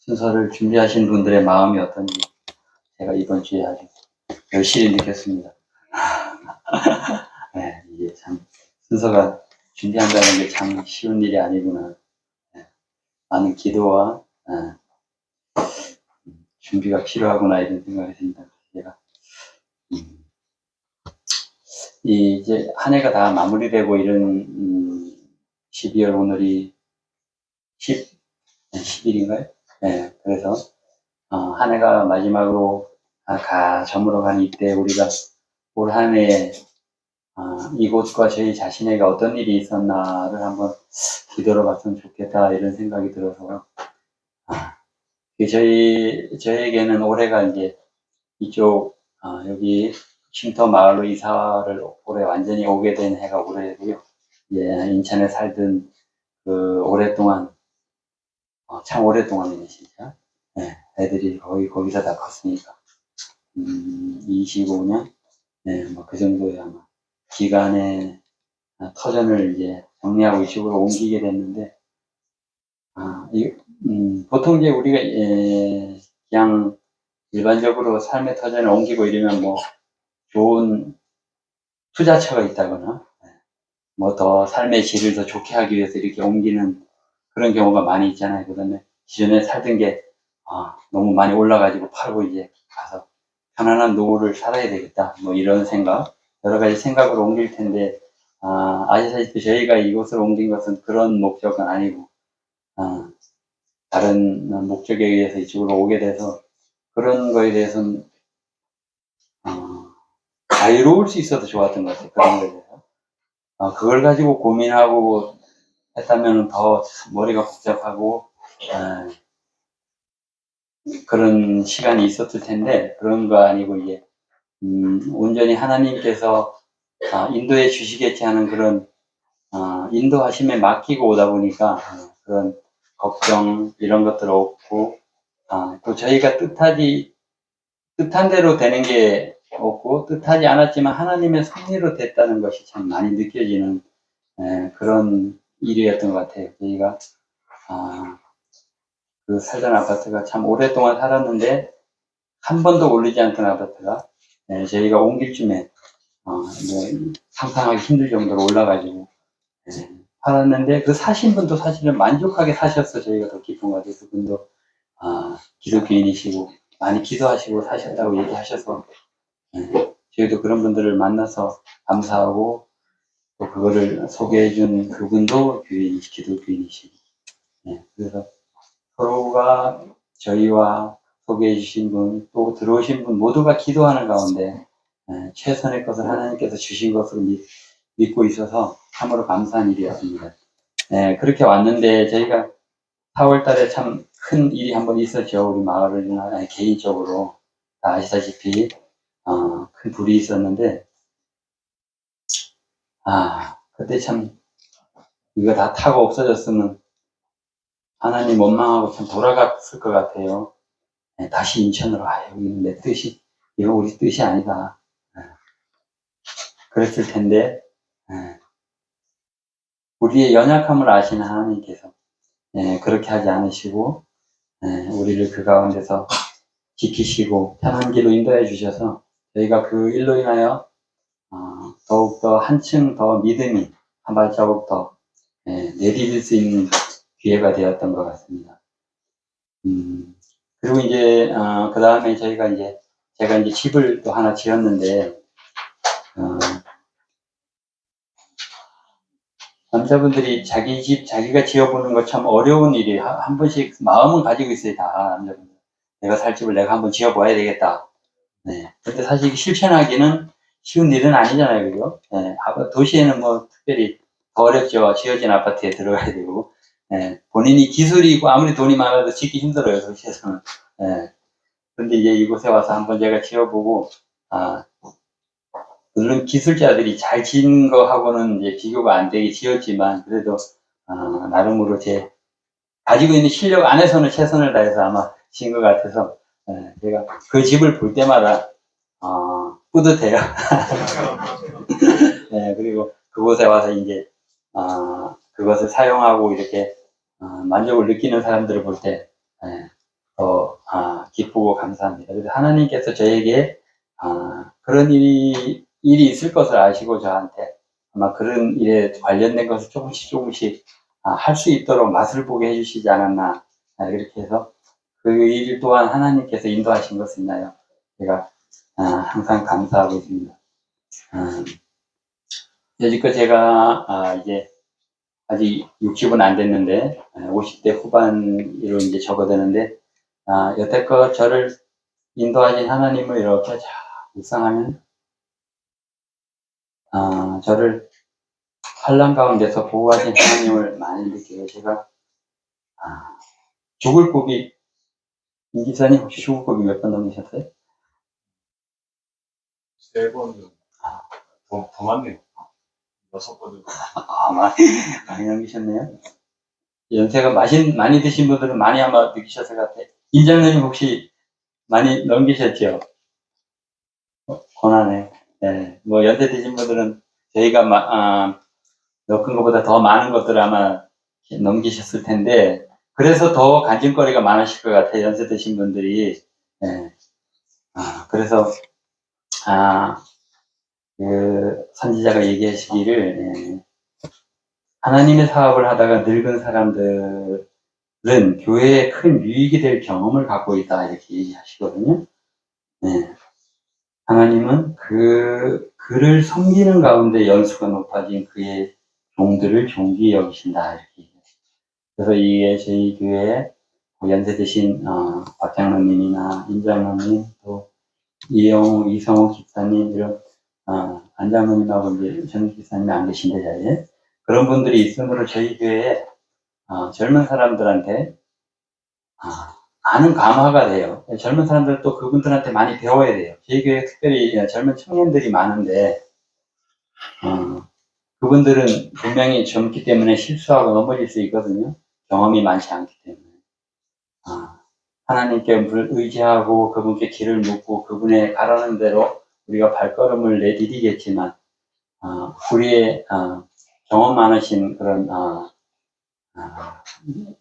순서를 준비하신 분들의 마음이 어떤지 제가 이번 주에 아주 열심히 느꼈습니다. 네, 이게 참 순서가 준비한다는 게 참 쉬운 일이 아니구나. 네, 많은 기도와 준비가 필요하구나 이런 생각이 듭니다. 제가 이제 한 해가 다 마무리되고 이런 12월 오늘이 10일인가요? 네, 그래서 한 해가 마지막으로 저물어 가는 이때 우리가 올 한 해 이곳과 저희 자신에게 어떤 일이 있었나를 한번 기도로 봤으면 좋겠다 이런 생각이 들어서 저에게는 올해가 이제 이쪽 여기 쉼터 마을로 이사를 올해 완전히 오게 된 해가 올해고요. 예, 인천에 살던 그 오랫동안 참 오랫동안이네 진짜. 네, 애들이 거기서 다 컸으니까 25년, 네, 뭐 그 정도의 아마 기간에 터전을 이제 정리하고 이쪽으로 옮기게 됐는데, 보통 이제 우리가 그냥 일반적으로 삶의 터전을 옮기고 이러면 뭐 좋은 투자처가 있다거나 뭐 더 삶의 질을 더 좋게 하기 위해서 이렇게 옮기는 그런 경우가 많이 있잖아요. 그다음에 기존에 살던 게 너무 많이 올라가지고 팔고 이제 가서 편안한 노후를 살아야 되겠다. 뭐 이런 생각, 여러 가지 생각으로 옮길 텐데 아시다시피 저희가 이곳을 옮긴 것은 그런 목적은 아니고 다른 목적에 의해서 이쪽으로 오게 돼서 그런 거에 대해서는 자유로울 수 있어서 좋았던 것 같아요. 그런 거에 대해서 그걸 가지고 고민하고 했다면 더 머리가 복잡하고 그런 시간이 있었을 텐데 그런 거 아니고 이제 온전히 하나님께서 인도해 주시겠지 하는 그런 인도하심에 맡기고 오다 보니까 그런 걱정 이런 것들 없고 또 저희가 뜻한 대로 되는 게 없고 뜻하지 않았지만 하나님의 섭리로 됐다는 것이 참 많이 느껴지는 그런 일이었던 것 같아요. 저희가 그 살던 아파트가 참 오랫동안 살았는데 한 번도 오르지 않던 아파트가 저희가 옮길 쯤에 뭐 상상하기 힘들 정도로 올라가지고 살았는데 그 사신 분도 사실은 만족하게 사셔서 저희가 더 기쁜 것 같아요. 그분도 기독교인이시고 많이 기도하시고 사셨다고 얘기하셔서 저희도 그런 분들을 만나서 감사하고 또 그거를 소개해준 그분도 기독교인이시고 그래서 서로가 저희와 소개해 주신 분, 또 들어오신 분 모두가 기도하는 가운데 최선의 것을 하나님께서 주신 것으로 믿고 있어서 참으로 감사한 일이었습니다. 그렇게 왔는데 저희가 4월 달에 참 큰 일이 한번 있었죠. 우리 마을이나 개인적으로 다 아시다시피 큰 불이 있었는데 그때 참 이거 다 타고 없어졌으면 하나님 원망하고 참 돌아갔을 것 같아요. 다시 인천으로 여기는 내 뜻이 이거 우리 뜻이 아니다. 그랬을 텐데 우리의 연약함을 아시는 하나님께서 그렇게 하지 않으시고 우리를 그 가운데서 지키시고 편한 길로 인도해 주셔서 저희가 그 일로 인하여 더욱더 한층 더 믿음이 한 발자국 더 내디딜 수 있는 기회가 되었던 것 같습니다. 그리고 이제 그 다음에 제가 이제 집을 또 하나 지었는데 남자분들이 자기 집 자기가 지어보는 거 참 어려운 일이 한 번씩 마음은 가지고 있어요. 다 남자분들 내가 살 집을 내가 한번 지어봐야 되겠다. 근데 사실 실천하기는 쉬운 일은 아니잖아요. 그죠? 도시에는 뭐 특별히 더 어렵죠. 지어진 아파트에 들어가야 되고 본인이 기술이 있고 아무리 돈이 많아도 짓기 힘들어요. 도시에서는. 그런데 이제 이곳에 와서 한번 제가 지어보고 물론 기술자들이 잘 지은 거하고는 이제 비교가 안 되게 지었지만 그래도 나름으로 제 가지고 있는 실력 안에서는 최선을 다해서 아마 지은 것 같아서 제가 그 집을 볼 때마다 뿌듯해요. 그리고 그곳에 와서 이제 그것을 사용하고 이렇게 만족을 느끼는 사람들을 볼 때 더 기쁘고 감사합니다. 그래서 하나님께서 저에게 그런 일이 있을 것을 아시고 저한테 아마 그런 일에 관련된 것을 조금씩 할 수 있도록 맛을 보게 해주시지 않았나, 그렇게 해서 그 일 또한 하나님께서 인도하신 것을 인하여 제가 항상 감사하고 있습니다. 여지껏 제가 이제 아직 60은 안 됐는데 50대 후반으로 이제 접어드는데 여태껏 저를 인도하신 하나님을 이렇게 잘 묵상하면 저를 환난 가운데서 보호하신 하나님을 많이 느끼고 제가 죽을 고비, 임 기사님 혹시 죽을 고비 몇 번 넘기셨어요? 3번 정도. 더 많네요. 6번. 많이 넘기셨네요. 연세가 많이 드신 분들은 많이 아마 느끼셨을 것 같아요. 인장님 혹시 많이 넘기셨죠? 고난에. 네. 뭐 연세 드신 분들은 저희가 겪은 것보다 더 많은 것들을 아마 넘기셨을 텐데, 그래서 더 간증거리가 많으실 것 같아요. 연세 드신 분들이. 네. 그래서 그 선지자가 얘기하시기를 하나님의 사업을 하다가 늙은 사람들은 교회에 큰 유익이 될 경험을 갖고 있다 이렇게 얘기하시거든요. 네. 하나님은 그를 섬기는 가운데 연수가 높아진 그의 종들을 존귀히 여기신다 이렇게 얘기했어요. 그래서 이게 저희 교회에 연세 드신 박장로님이나 임장로님, 또 이영우, 이성호 기사님, 이런 안장로님하고 이제 전 기사님이 안 계신데 자리에 그런 분들이 있으므로 저희 교회에 젊은 사람들한테 많은 감화가 돼요. 젊은 사람들 또 그분들한테 많이 배워야 돼요. 저희 교회 특별히 젊은 청년들이 많은데 그분들은 분명히 젊기 때문에 실수하고 넘어질 수 있거든요. 경험이 많지 않기 때문에. 하나님께 의지하고 그분께 길을 묻고 그분의 가라는 대로 우리가 발걸음을 내디디겠지만 우리의 경험 많으신 그런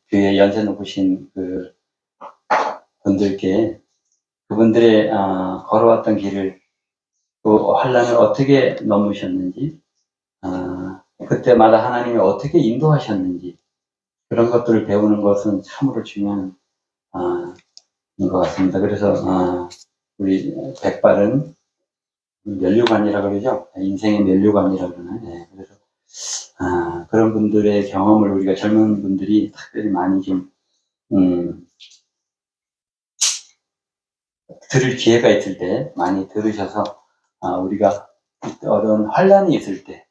교회 연세 높으신 그 분들께 그분들의 걸어왔던 길을 또 환란을 어떻게 넘으셨는지 그때마다 하나님이 어떻게 인도하셨는지 그런 것들을 배우는 것은 참으로 중요한 것 같습니다. 그래서 우리 백발은 면류관이라고 그러죠. 인생의 면류관이라고 그러나요. 네. 그래서 그런 분들의 경험을 우리가 젊은 분들이 특별히 많이 좀 들을 기회가 있을 때 많이 들으셔서 우리가 어떤 환란이 있을 때,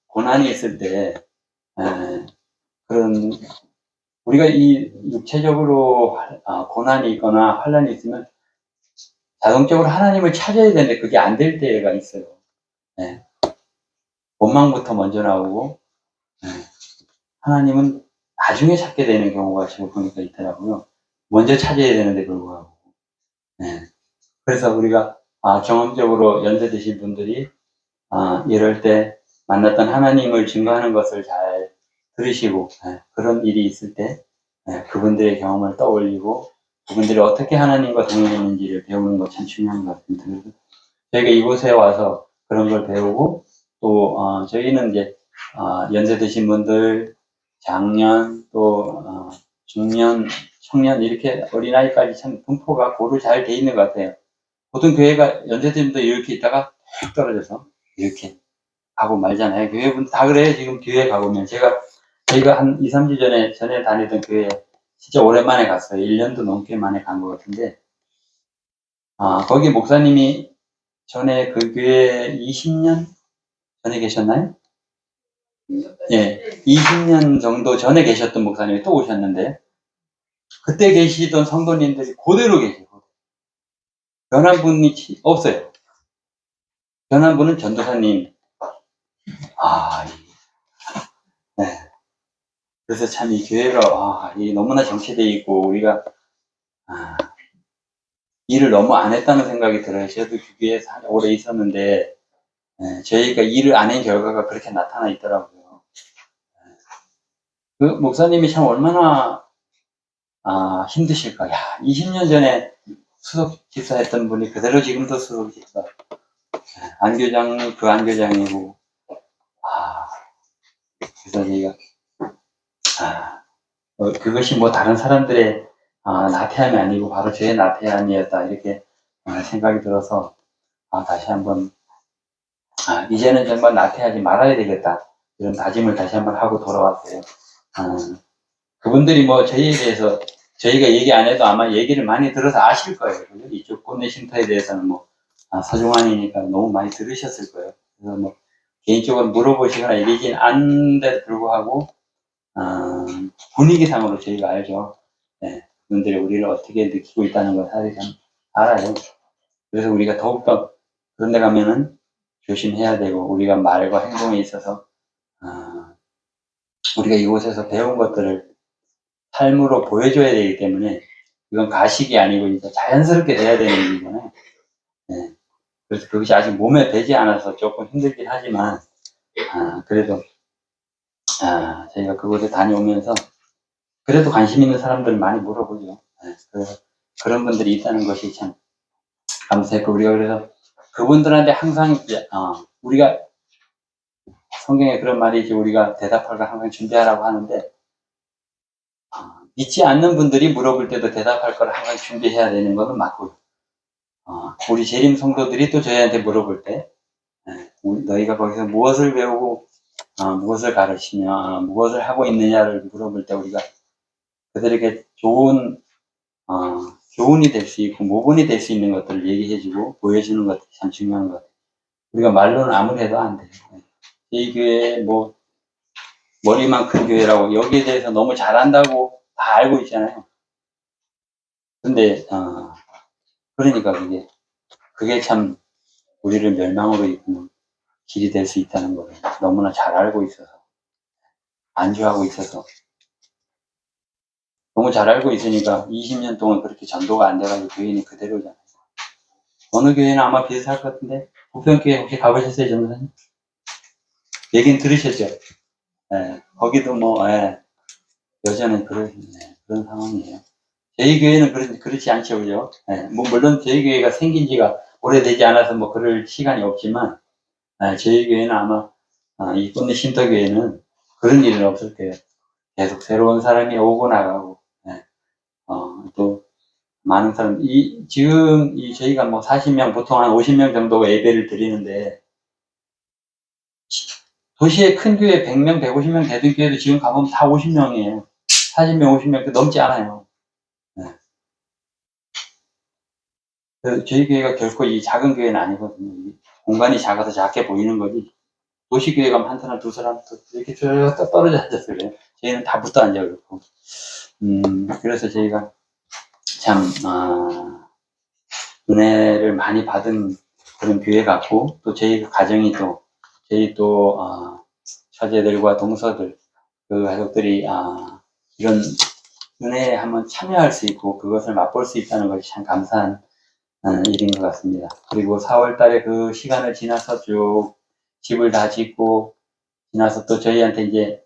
고난이 있을 때 그런 우리가 이 육체적으로 고난이 있거나 환란이 있으면 자동적으로 하나님을 찾아야 되는데 그게 안 될 때가 있어요. 네. 원망부터 먼저 나오고 하나님은 나중에 찾게 되는 경우가 지금 보니까 있더라고요. 먼저 찾아야 되는데 불구하고. 네. 그래서 우리가 경험적으로 연세 드신 분들이 이럴 때 만났던 하나님을 증거하는 것을 잘 들으시고 그런 일이 있을 때 그분들의 경험을 떠올리고 그분들이 어떻게 하나님과 동행했는지를 배우는 것 참 중요한 것 같습니다. 그래서 저희가 이곳에 와서 그런 걸 배우고 또 저희는 이제 연세 드신 분들, 장년 또 중년, 청년 이렇게 어린아이까지 참 분포가 고루 잘 돼 있는 것 같아요. 보통 교회가 연세 드신 분들 이렇게 있다가 툭 떨어져서 이렇게 하고 말잖아요. 교회분 다 그래요. 지금 교회 가보면 저희가 한 2, 3주 전에 다니던 교회 진짜 오랜만에 갔어요. 1년도 넘게 만에 간 것 같은데 거기 목사님이 전에 그 교회 20년 전에 계셨나요? 예, 20년 정도 전에 계셨던 목사님이 또 오셨는데 그때 계시던 성도님들이 그대로 계시고 변한 분이 없어요. 변한 분은 전도사님. 네. 그래서 참 이 교회가 너무나 정체되어 있고 우리가 일을 너무 안 했다는 생각이 들어요. 저도 그 교회에서 오래 있었는데 저희가 일을 안 한 결과가 그렇게 나타나 있더라고요. 그 목사님이 참 얼마나 힘드실 거야. 20년 전에 수석 집사 했던 분이 그대로 지금도 수석 집사. 안교장이 그 안교장이고, 그래서 저희가, 그것이 뭐 다른 사람들의 나태함이 아니고 바로 저의 나태함이었다. 이렇게 생각이 들어서, 다시 한번, 이제는 정말 나태하지 말아야 되겠다. 이런 다짐을 다시 한번 하고 돌아왔어요. 그분들이 뭐 저희에 대해서 저희가 얘기 안 해도 아마 얘기를 많이 들어서 아실 거예요. 이쪽 꽃내 쉼터에 대해서는 뭐 서중환이니까 너무 많이 들으셨을 거예요. 그래서 뭐 개인적으로 물어보시거나 얘기하진 않는데도 불구하고 분위기상으로 저희가 알죠. 네, 그분들이 우리를 어떻게 느끼고 있다는 걸 사실 참 알아요. 그래서 우리가 더욱더 그런 데 가면은 조심해야 되고 우리가 말과 행동에 있어서 우리가 이곳에서 배운 것들을 삶으로 보여줘야 되기 때문에 이건 가식이 아니고 이제 자연스럽게 돼야 되는 일이잖아요. 네. 그래서 그것이 아직 몸에 배지 않아서 조금 힘들긴 하지만 그래도 저희가 그곳에 다녀오면서 그래도 관심 있는 사람들 많이 물어보죠. 네. 그래서 그런 분들이 있다는 것이 참 감사했고 우리가 그래서 그분들한테 항상 우리가 성경에 그런 말이 있지 우리가 대답할 걸 항상 준비하라고 하는데 믿지 않는 분들이 물어볼 때도 대답할 걸 항상 준비해야 되는 것은 맞고요. 우리 재림 성도들이 또 저희한테 물어볼 때, 너희가 거기서 무엇을 배우고, 무엇을 가르치며, 무엇을 하고 있느냐를 물어볼 때 우리가 그들에게 좋은, 교훈이 될 수 있고, 모본이 될 수 있는 것들을 얘기해주고, 보여주는 것들이 참 중요한 것 같아요. 우리가 말로는 아무리 해도 안 돼요. 이 교회, 뭐, 머리만 큰 교회라고, 여기에 대해서 너무 잘한다고 다 알고 있잖아요. 근데, 그러니까 그게 참 우리를 멸망으로 이끄는 길이 될 수 있다는 걸 너무나 잘 알고 있어서 안주하고 있어서 너무 잘 알고 있으니까 20년 동안 그렇게 전도가 안 돼가지고 교인이 그대로잖아요. 어느 교회는 아마 비슷할 것 같은데 부평교회 혹시 가보셨어요, 전도사님? 얘기는 들으셨죠? 네, 거기도 뭐 여전히 그런 상황이에요. 저희 교회는 그렇지 않죠, 그죠? 네, 뭐 물론 저희 교회가 생긴 지가 오래되지 않아서 뭐 그럴 시간이 없지만 저희 교회는 아마 이 꽃내 쉼터교회는 그런 일은 없을 거예요. 계속 새로운 사람이 오고 나가고, 또, 많은 사람, 지금, 저희가 뭐 40명, 보통 한 50명 정도 예배를 드리는데, 도시의 큰 교회 100명, 150명 되던 교회도 지금 가보면 다 50명이에요. 40명, 50명 넘지 않아요. 네. 저희 교회가 결코 이 작은 교회는 아니거든요. 공간이 작아서 작게 보이는 거지. 도시교회 가면 한 사람, 두 사람, 이렇게 떨어져 앉아서 그래요. 저희는 다 붙어 앉아 그렇고. 그래서 저희가 참, 은혜를 많이 받은 그런 교회 같고, 또 저희 가정이 저희 처제들과 동서들, 그 가족들이, 이런 은혜에 한번 참여할 수 있고, 그것을 맛볼 수 있다는 것이 참 감사한 일인 것 같습니다. 그리고 4월 달에 그 시간을 지나서 쭉 집을 다 짓고, 지나서 또 저희한테 이제,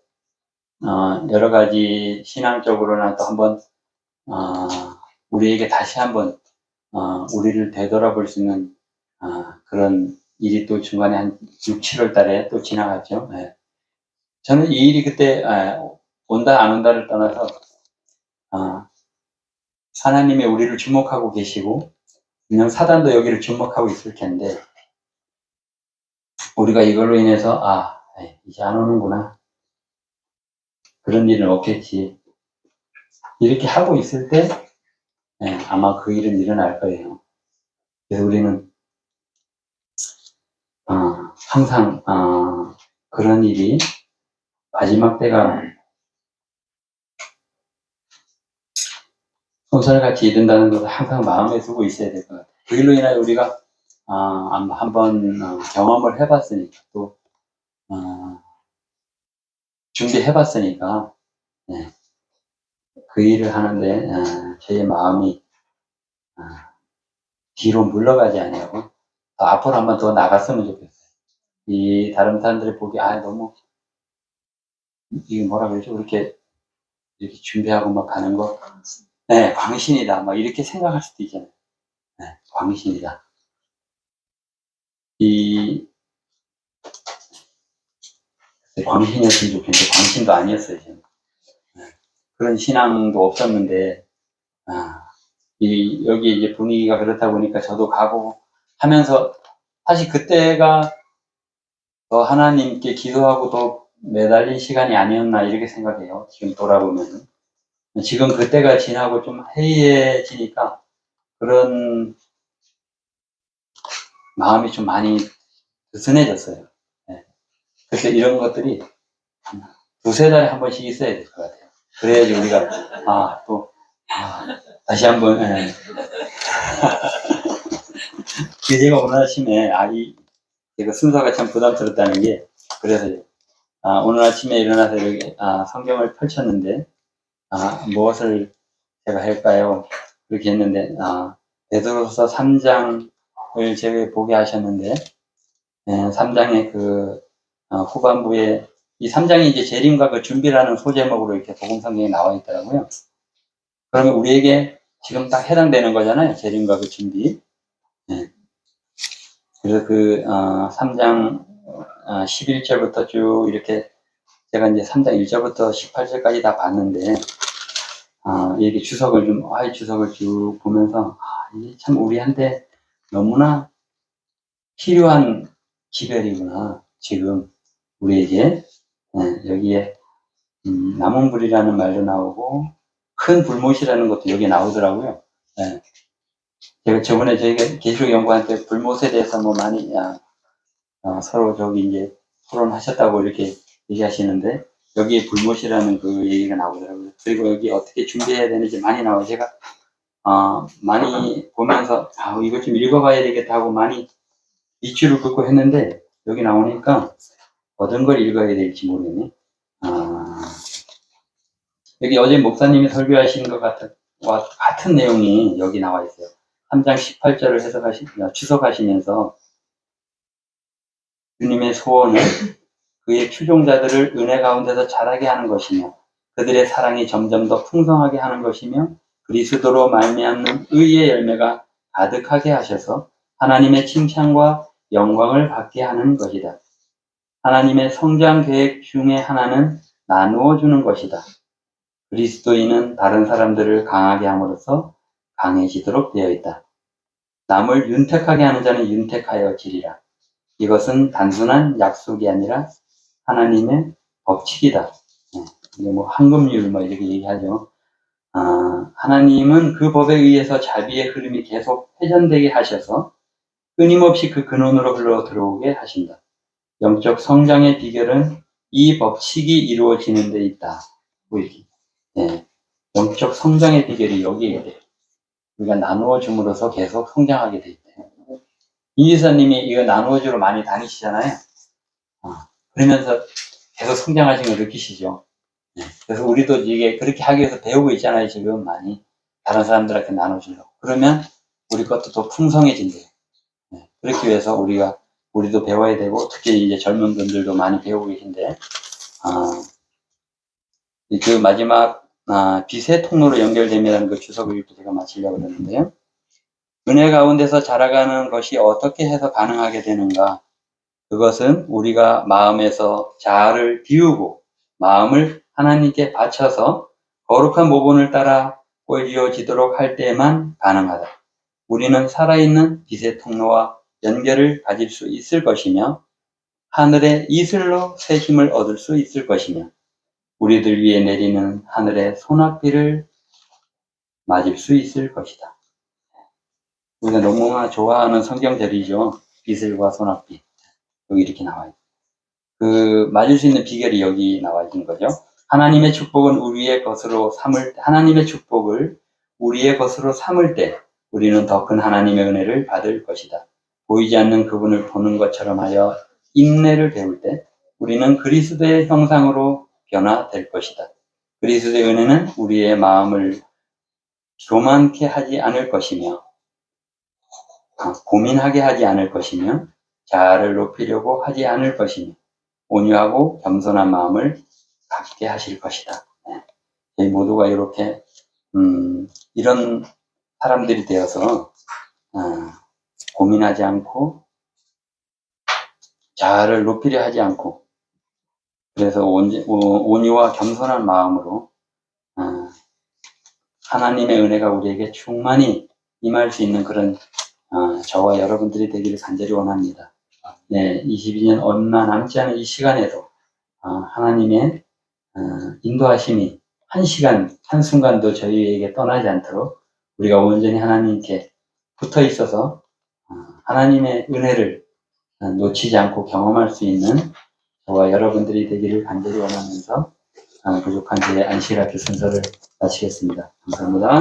여러 가지 신앙적으로나 또 한번, 우리에게 다시 한번 우리를 되돌아볼 수 있는 그런 일이 또 중간에 한 6, 7월 달에 또 지나갔죠. 네. 저는 이 일이 그때 온다 안 온다를 떠나서 하나님이 우리를 주목하고 계시고 그냥 사단도 여기를 주목하고 있을 텐데 우리가 이걸로 인해서 이제 안 오는구나. 그런 일은 없겠지. 이렇게 하고 있을 때 아마 그 일은 일어날 거예요. 그래서 우리는 항상 그런 일이 마지막 때가 손살같이 이른다는 것을 항상 마음에 두고 있어야 될 것 같아요. 그 일로 인하여 우리가 한번 경험을 해봤으니까 또 준비해봤으니까 그 일을 하는데 저의 마음이 뒤로 물러가지 아니하고 더 앞으로 한번 더 나갔으면 좋겠어요. 이 다른 사람들이 보기 너무 이게 뭐라 그러죠? 이렇게 준비하고 막 가는 거 네, 광신이다. 막 이렇게 생각할 수도 있잖아요. 네, 광신이다. 광신이었으면 좋겠는데, 광신도 아니었어요, 저는. 네, 그런 신앙도 없었는데, 여기 이제 분위기가 그렇다 보니까 저도 가고 하면서, 사실 그때가 더 하나님께 기도하고 더 매달린 시간이 아니었나, 이렇게 생각해요. 지금 돌아보면. 지금 그때가 지나고 좀 해이해지니까 그런 마음이 좀 많이 느슨해졌어요. 네. 그래서 이런 것들이 두세 달에 한 번씩 있어야 될 것 같아요. 그래야지 우리가, 다시 한 번, 예. 제가 오늘 아침에, 제가 순서가 참 부담스럽다는 게, 그래서, 오늘 아침에 일어나서 이렇게, 성경을 펼쳤는데, 무엇을 제가 할까요? 그렇게 했는데, 베드로서 3장을 제가 보게 하셨는데, 3장의 후반부에, 이 3장이 이제 재림과 그 준비라는 소제목으로 이렇게 복음 성경에 나와 있더라고요. 그러면 우리에게 지금 딱 해당되는 거잖아요. 재림과 그 준비. 네. 그래서 3장 11절부터 쭉 이렇게 제가 이제 3장 1절부터 18절까지 다 봤는데, 이렇게 화의 주석을 쭉 보면서, 이게 참 우리한테 너무나 필요한 기별이구나. 지금 우리에게. 여기에 나문불이라는 말도 나오고 큰 불못이라는 것도 여기 나오더라고요. 제가 저번에 저희가 계시록 연구할 때 불못에 대해서 뭐 많이 서로 저기 이제 토론하셨다고 이렇게 얘기하시는데 여기에 불못이라는 그 얘기가 나오더라고요. 그리고 여기 어떻게 준비해야 되는지 많이 나와요. 제가 많이 보면서 이거 좀 읽어봐야 되겠다 하고 많이 이치를 긋고 했는데 여기 나오니까 어떤 걸 읽어야 될지 모르겠네. 여기 어제 목사님이 설교하신 것 같은 내용이 여기 나와 있어요. 3장 18절을 추석하시면서 주님의 소원은 그의 추종자들을 은혜 가운데서 자라게 하는 것이며 그들의 사랑이 점점 더 풍성하게 하는 것이며 그리스도로 말미암는 의의 열매가 가득하게 하셔서 하나님의 칭찬과 영광을 받게 하는 것이다. 하나님의 성장 계획 중에 하나는 나누어 주는 것이다. 그리스도인은 다른 사람들을 강하게 함으로써 강해지도록 되어 있다. 남을 윤택하게 하는 자는 윤택하여 지리라. 이것은 단순한 약속이 아니라 하나님의 법칙이다. 이게 뭐 황금률 이렇게 얘기하죠. 하나님은 그 법에 의해서 자비의 흐름이 계속 회전되게 하셔서 끊임없이 그 근원으로 흘러 들어오게 하신다. 영적 성장의 비결은 이 법칙이 이루어지는 데 있다. 뭐 이렇게. 영적 성장의 비결이 여기에 있대요. 우리가 나누어 줌으로써 계속 성장하게 돼 있대요. 이 기사님이 이거 나누어 주러 많이 다니시잖아요. 그러면서 계속 성장하신 걸 느끼시죠. 그래서 우리도 이게 그렇게 하기 위해서 배우고 있잖아요. 지금 많이 다른 사람들한테 나눠주려고. 그러면 우리 것도 더 풍성해진대요. 그렇기 위해서 우리도 배워야 되고 특히 이제 젊은 분들도 많이 배우고 계신데 그 마지막 빛의 통로로 연결됨이라는 그 주석을 읽고 제가 마치려고 그러는데요. 은혜 가운데서 자라가는 것이 어떻게 해서 가능하게 되는가? 그것은 우리가 마음에서 자아를 비우고 마음을 하나님께 바쳐서 거룩한 모본을 따라 꼴지어지도록 할 때에만 가능하다. 우리는 살아있는 빛의 통로와 연결을 가질 수 있을 것이며 하늘의 이슬로 새 힘을 얻을 수 있을 것이며 우리들 위에 내리는 하늘의 소낙비를 맞을 수 있을 것이다. 우리가 너무나 좋아하는 성경절이죠. 이슬과 소낙비. 여기 이렇게 나와요. 맞을 수 있는 비결이 여기 나와 있는 거죠. 하나님의 축복을 우리의 것으로 삼을 때 우리는 더 큰 하나님의 은혜를 받을 것이다. 보이지 않는 그분을 보는 것처럼 하여 인내를 배울 때 우리는 그리스도의 형상으로 변화될 것이다. 그리스도의 은혜는 우리의 마음을 교만케 하지 않을 것이며 고민하게 하지 않을 것이며 자아를 높이려고 하지 않을 것이며 온유하고 겸손한 마음을 갖게 하실 것이다. 저희 모두가 이렇게 이런 사람들이 되어서 고민하지 않고 자아를 높이려 하지 않고 그래서 온유와 겸손한 마음으로 하나님의 은혜가 우리에게 충만히 임할 수 있는 그런 저와 여러분들이 되기를 간절히 원합니다. 네, 22년 얼마 남지 않은 이 시간에도 하나님의 인도하심이 한 시간, 한순간도 저희에게 떠나지 않도록 우리가 온전히 하나님께 붙어 있어서 하나님의 은혜를 놓치지 않고 경험할 수 있는 저와 여러분들이 되기를 간절히 원하면서 부족한 제 안식일학교 순서를 마치겠습니다. 감사합니다.